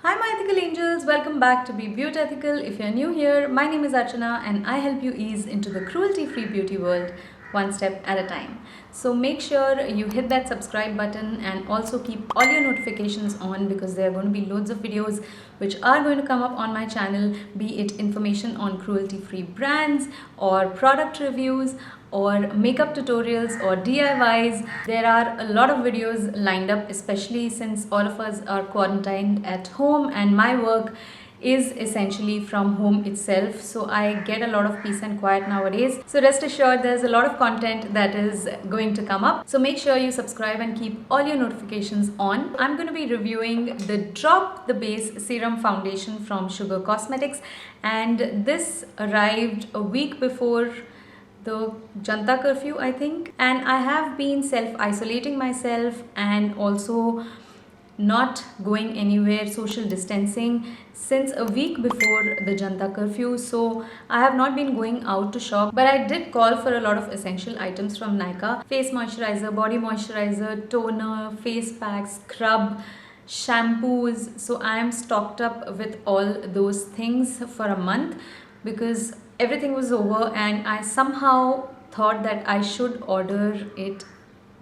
Hi my ethical angels, welcome back to Be Beautethical. If you're new here, my name is Archana and I help you ease into the cruelty-free beauty world one step at a time. So make sure you hit that subscribe button and also keep all your notifications on because there are going to be loads of videos which are going to come up on my channel, be it information on cruelty-free brands or product reviews or makeup tutorials or DIYs. There are a lot of videos lined up, especially since all of us are quarantined at home and my work is essentially from home itself, so I get a lot of peace and quiet nowadays. So rest assured there's a lot of content that is going to come up, so make sure you subscribe and keep all your notifications on. I'm going to be reviewing the Drop the Base Serum Foundation from Sugar Cosmetics, and this arrived a week before the Janta curfew, I think, and I have been self-isolating myself and also not going anywhere, social distancing since a week before the Janta curfew. So I have not been going out to shop, but I did call for a lot of essential items from Nykaa: face moisturizer, body moisturizer, toner, face pack, scrub, shampoos. So I am stocked up with all those things for a month because everything was over and I somehow thought that I should order it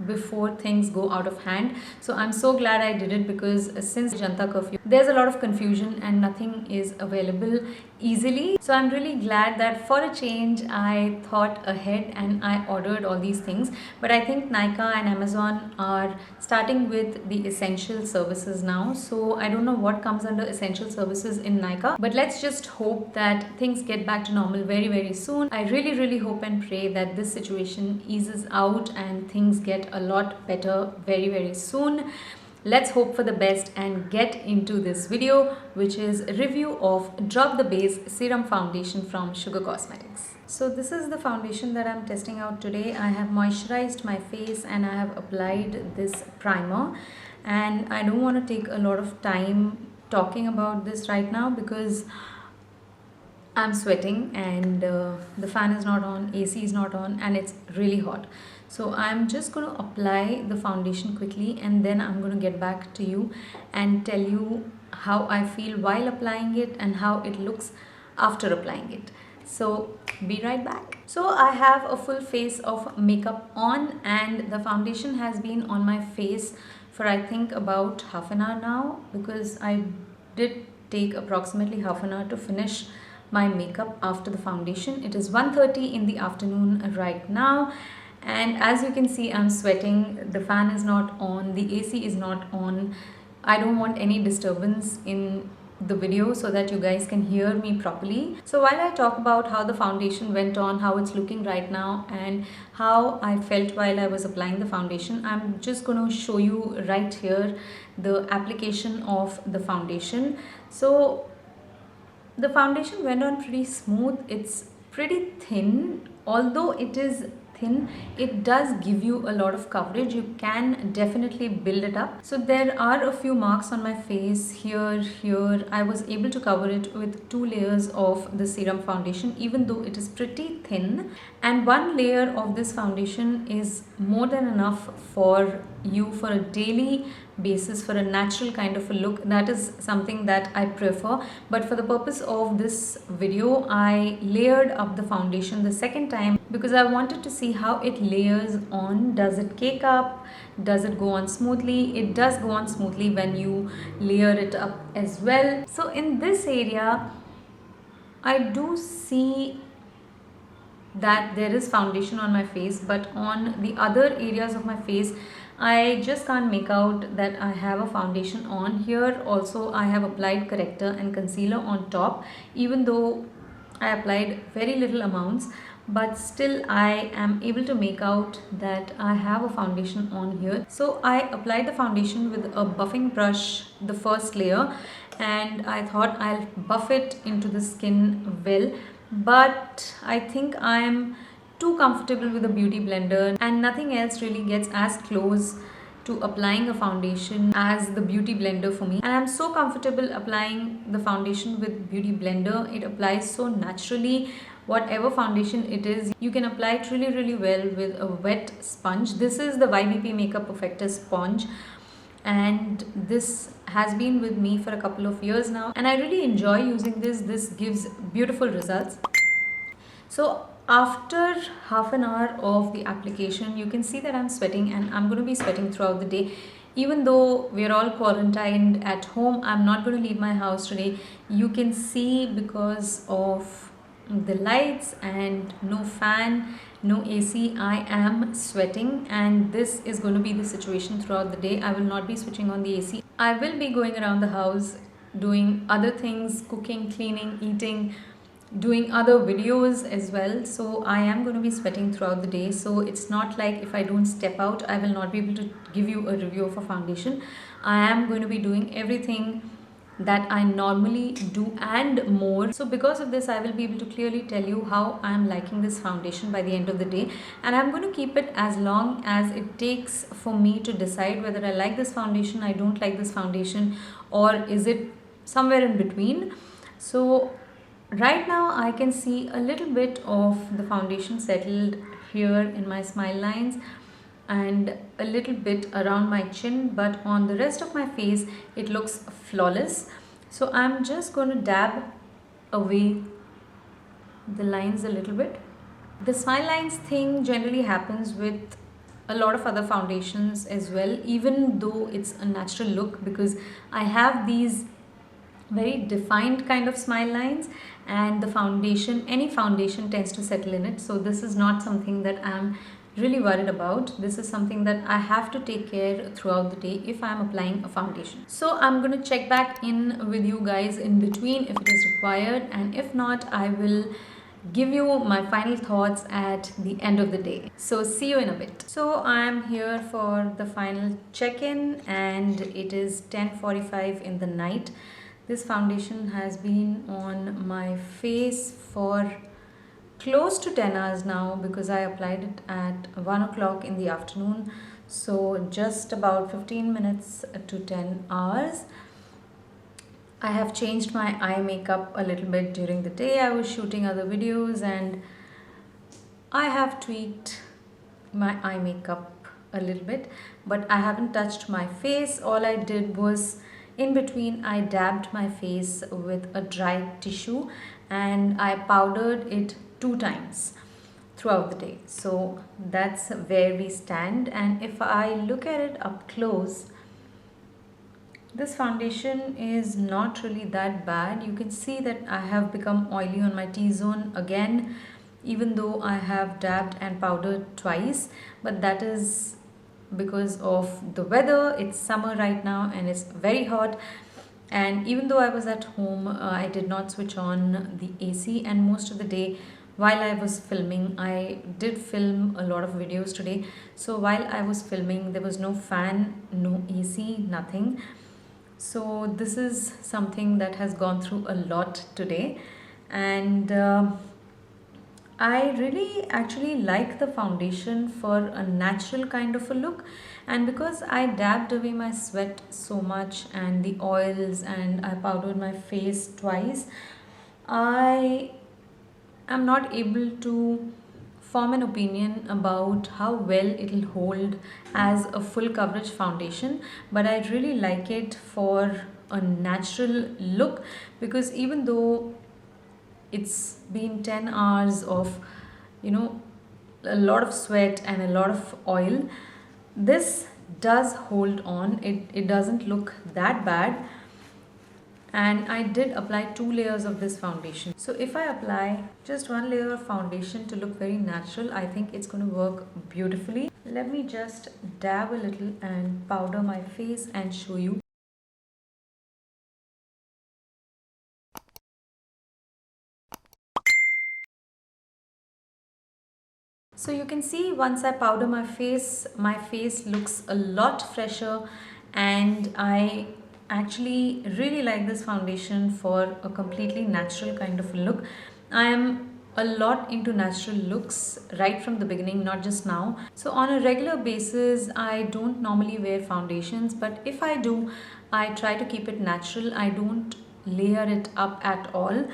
before things go out of hand. So I'm so glad I did it because since Janta curfew there's a lot of confusion and nothing is available easily. So I'm really glad that for a change I thought ahead and I ordered all these things. But I think Nykaa and Amazon are starting with the essential services now, so I don't know what comes under essential services in Nykaa, but let's just hope that things get back to normal very soon. I really hope and pray that this situation eases out and things get a lot better very soon. Let's hope for the best and get into this video, which is a review of Drop the Base Serum Foundation from Sugar Cosmetics. So this is the foundation that I'm testing out today. I have moisturized my face and I have applied this primer, and I don't want to take a lot of time talking about this right now because I'm sweating and the fan is not on, AC is not on, and it's really hot. So I'm just going to apply the foundation quickly and then I'm going to get back to you and tell you how I feel while applying it and how it looks after applying it. So be right back. So I have a full face of makeup on and the foundation has been on my face for I think about half an hour now, because I did take approximately half an hour to finish my makeup after the foundation. It is 1:30 in the afternoon right now, and as you can see I'm sweating. The fan is not on, the AC is not on. I don't want any disturbance in the video so that you guys can hear me properly. So while I talk about how the foundation went on, how it's looking right now, and how I felt while I was applying the foundation, I'm just going to show you right here the application of the foundation. So the foundation went on pretty smooth. It's pretty thin. Although it is thin, it does give you a lot of coverage. You can definitely build it up. So there are a few marks on my face here. I was able to cover it with 2 layers of the serum foundation, even though it is pretty thin. And 1 layer of this foundation is more than enough for you for a daily basis, for a natural kind of a look. That is something that I prefer, but for the purpose of this video I layered up the foundation the second time because I wanted to see how it layers on. Does it cake up? Does it go on smoothly? It does go on smoothly when you layer it up as well. So in this area I do see that there is foundation on my face, but on the other areas of my face I just can't make out that I have a foundation on. Here also I have applied corrector and concealer on top, even though I applied very little amounts, but still I am able to make out that I have a foundation on here. So I applied the foundation with a buffing brush, the first layer, and I thought I'll buff it into the skin well, but I think I'm too comfortable with a beauty blender and nothing else really gets as close to applying a foundation as the beauty blender for me. And I'm so comfortable applying the foundation with beauty blender. It applies so naturally. Whatever foundation it is, you can apply it really well with a wet sponge. This is the YBP Makeup Perfector sponge and this has been with me for a couple of years now, and I really enjoy using this. This gives beautiful results. So after half an hour of the application, you can see that I'm sweating, and I'm going to be sweating throughout the day. Even though we're all quarantined at home, I'm not going to leave my house today. You can see because of the lights and no fan, no AC, I am sweating, and this is going to be the situation throughout the day. I will not be switching on the AC. I will be going around the house doing other things, cooking, cleaning, eating, doing other videos as well. So I am going to be sweating throughout the day. So it's not like if I don't step out, I will not be able to give you a review of a foundation. I am going to be doing everything that I normally do and more. So because of this, I will be able to clearly tell you how I am liking this foundation by the end of the day, and I'm going to keep it as long as it takes for me to decide whether I like this foundation, I don't like this foundation, or is it somewhere in between. So right now I can see a little bit of the foundation settled here in my smile lines and a little bit around my chin, but on the rest of my face it looks flawless. So I'm just going to dab away the lines a little bit. The smile lines thing generally happens with a lot of other foundations as well, even though it's a natural look, because I have these very defined kind of smile lines, and the foundation, any foundation, tends to settle in it. So this is not something that I'm really worried about. This is something that I have to take care throughout the day if I'm applying a foundation. So I'm going to check back in with you guys in between if it is required, and if not, I will give you my final thoughts at the end of the day. So see you in a bit. So I am here for the final check-in, and it is 10:45 in the night. This foundation has been on my face for close to 10 hours now, because I applied it at 1 o'clock in the afternoon. So just about 15 minutes to 10 hours. I have changed my eye makeup a little bit during the day. I was shooting other videos and I have tweaked my eye makeup a little bit, but I haven't touched my face. All I did was, in between, I dabbed my face with a dry tissue and I powdered it 2 times throughout the day. So that's where we stand. And if I look at it up close, this foundation is not really that bad. You can see that I have become oily on my T-zone again, even though I have dabbed and powdered twice, but that is because of the weather. It's summer right now and it's very hot, and even though I was at home, I did not switch on the AC, and most of the day while I was filming, I did film a lot of videos today, so while I was filming there was no fan, no AC, nothing. So this is something that has gone through a lot today, and I really actually like the foundation for a natural kind of a look. And because I dabbed away my sweat so much and the oils, and I powdered my face twice, I am not able to form an opinion about how well it'll hold as a full coverage foundation, but I really like it for a natural look, because even though it's been 10 hours of, a lot of sweat and a lot of oil, this does hold on. It doesn't look that bad. And I did apply 2 layers of this foundation. So if I apply just 1 layer of foundation to look very natural, I think it's going to work beautifully. Let me just dab a little and powder my face and show you. So you can see once I powder my face looks a lot fresher, and I actually really like this foundation for a completely natural kind of look. I am a lot into natural looks right from the beginning, not just now. So on a regular basis, I don't normally wear foundations, but if I do, I try to keep it natural. I don't layer it up at all.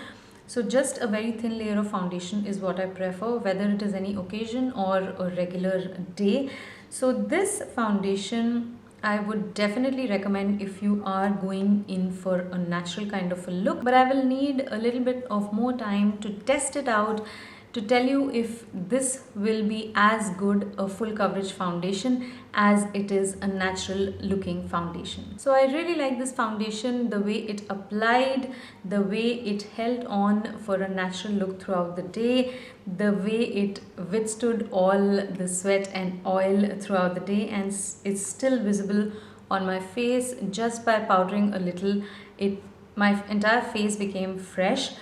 So just a very thin layer of foundation is what I prefer, whether it is any occasion or a regular day. So this foundation I would definitely recommend if you are going in for a natural kind of a look, but I will need a little bit of more time to test it out to tell you if this will be as good a full coverage foundation as it is a natural looking foundation. So I really like this foundation, the way it applied, the way it held on for a natural look throughout the day, the way it withstood all the sweat and oil throughout the day, and it's still visible on my face just by powdering a little. It my entire face became fresh.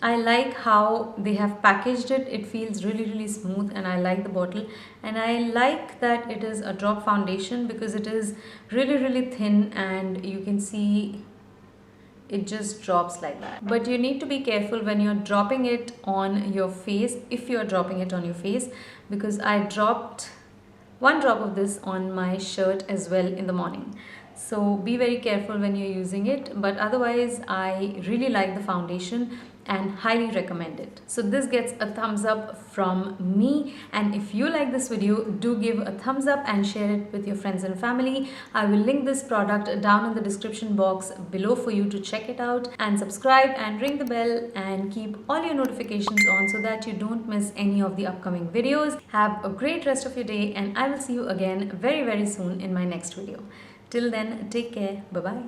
I like how they have packaged it. It feels really smooth, and I like the bottle, and I like that it is a drop foundation because it is really thin, and you can see it just drops like that. But you need to be careful when you're dropping it on your face, if you're dropping it on your face, because I dropped one drop of this on my shirt as well in the morning. So be very careful when you're using it, but otherwise I really like the foundation and highly recommend it. So this gets a thumbs up from me, and if you like this video, do give a thumbs up and share it with your friends and family. I will link this product down in the description box below for you to check it out, and subscribe and ring the bell and keep all your notifications on so that you don't miss any of the upcoming videos. Have a great rest of your day, and I will see you again very soon in my next video. Till then, take care. Bye bye.